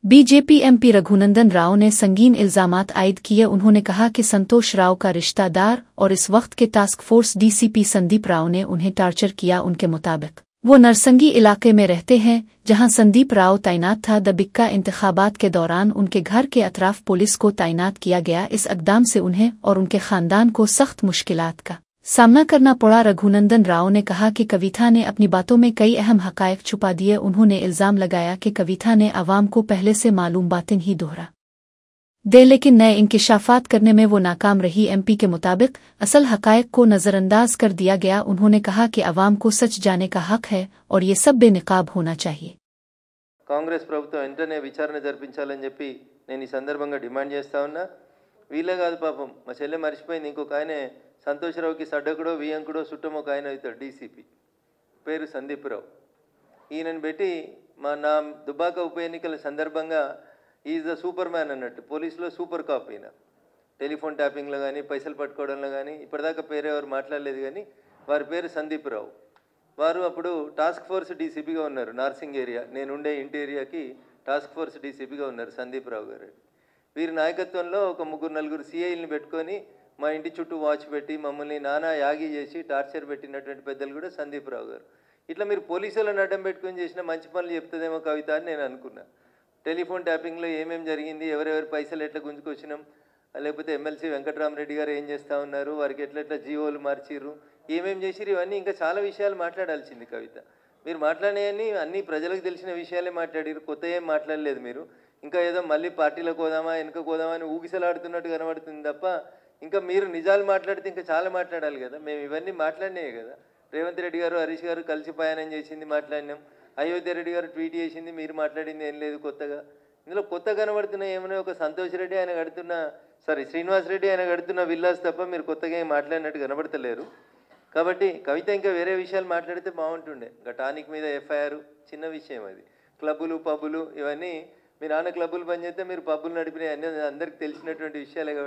BJP MP Raghunandan Rao ने संगीन इल्जामात आयद किए। उन्होंने कहा कि संतोष राव का रिश्तेदार और इस वक्त के task force DCP Sandeep Rao ने उन्हें टार्चर किया। उनके मुताबिक वो नरसंगी इलाके में रहते हैं, जहां संदीप राव तैनात था। दबिक्का इंतखाबात के दौरान उनके घर के अतराफ पुलिस को तैनात किया गया। इस इक़दाम से उन्हें और उनके खानदान को सख्त मुश्किलात का सामना करना पड़ा। रघुनंदन राव ने कहा कि कविता ने अपनी बातों में कई अहम हक़ाइक़ छुपा दिए। उन्होंने इल्ज़ाम लगाया कि कविता ने आवाम को पहले से मालूम बातें ही दोहरा दे, लेकिन नए इंकिशाफात करने में वो नाकाम रही। एमपी के मुताबिक असल हक़ाइक़ को नज़रअंदाज कर दिया गया। उन्होंने कहा कि आवाम को सच जाने का हक़ है और ये सब बेनकाब होना चाहिए। కాంగ్రెస్ ప్రభుత్వం వెంటనే విచారణ జరిపించాలని చెప్పి నేను ఈ సందర్భంగా డిమాండ్ చేస్తా ఉన్నా. వీళ్ళే కాదు పాపం, మా చెల్లె మర్చిపోయింది, ఇంకొక ఆయనే సంతోషరావుకి సడ్డకుడో వియంకుడో చుట్టమో ఒక ఆయన అవుతాడు, డీసీపీ పేరు సందీప్ రావు. ఈయనను పెట్టి నా దుబ్బాక ఉప ఎన్నికల సందర్భంగా ఈజ్ ద సూపర్ మ్యాన్ అన్నట్టు, పోలీసులో సూపర్ కాప్ ఈయన. టెలిఫోన్ ట్యాపింగ్లో కానీ పైసలు పట్టుకోవడంలో కానీ ఇప్పటిదాకా పేరు ఎవరు మాట్లాడలేదు, కానీ వారి పేరు సందీప్ రావు. వారు అప్పుడు టాస్క్ ఫోర్స్ డీసీపీగా ఉన్నారు. నార్సింగ్ ఏరియా, నేనుండే ఇంటి ఏరియాకి టాస్క్ ఫోర్స్ డీసీపీగా ఉన్నారు సందీప్ రావు గారు. వీరి నాయకత్వంలో ఒక ముగ్గురు నలుగురు సిఐల్ని పెట్టుకొని మా ఇంటి చుట్టూ వాచ్ పెట్టి మమ్మల్ని నానా యాగి చేసి టార్చర్ పెట్టినటువంటి పెద్దలు కూడా సందీప్ రావు గారు. ఇట్లా మీరు పోలీసులను అడ్డం పెట్టుకొని చేసిన మంచి పనులు చెప్తుందేమో కవిత అని నేను అనుకున్నా. టెలిఫోన్ ట్యాపింగ్లో ఏమేమి జరిగింది, ఎవరెవరి పైసలు ఎట్లా గుంజుకొచ్చినాం, లేకపోతే ఎమ్మెల్సీ వెంకటరామరెడ్డి గారు ఏం చేస్తూ ఉన్నారు, వారికి ఎట్లా జీవోలు మార్చిర్రు, ఏమేమి చేసిరు, ఇవన్నీ ఇంకా చాలా విషయాలు మాట్లాడాల్సింది కవిత. మీరు మాట్లాడేవన్నీ అన్నీ ప్రజలకు తెలిసిన విషయాలే మాట్లాడారు, కొత్త ఏం మాట్లాడలేదు. మీరు ఇంకా ఏదో మళ్ళీ పార్టీలకు పోదామా వెనుక పోదామా అని ఊగిసలాడుతున్నట్టు కనబడుతుంది తప్ప ఇంకా మీరు నిజాలు మాట్లాడితే ఇంకా చాలా మాట్లాడాలి కదా. మేము ఇవన్నీ మాట్లాడినాయి కదా. రేవంత్ రెడ్డి గారు హరీష్ గారు కలిసి ప్రయాణం చేసింది మాట్లాడినాం, అయోధ్య రెడ్డి గారు ట్వీట్ చేసింది, మీరు మాట్లాడింది ఏం లేదు కొత్తగా. ఇందులో కొత్త కనబడుతున్న ఏమైనా ఒక సంతోష్ రెడ్డి ఆయన కడుతున్న శ్రీనివాస్ రెడ్డి ఆయన కడుతున్న విల్లాస్ తప్ప మీరు కొత్తగా ఏం మాట్లాడినట్టు కనబడతలేరు. కాబట్టి కవిత ఇంకా వేరే విషయాలు మాట్లాడితే బాగుంటుండే. ఇంకా టానిక్ మీద ఎఫ్ఐఆర్ చిన్న విషయం అది. క్లబ్బులు పబ్బులు ఇవన్నీ, మీ నాన్న క్లబ్బులు పనిచేస్తే మీరు పబ్బులు నడిపినాయి అన్నీ అందరికీ తెలిసినటువంటి విషయాలే కాబట్టి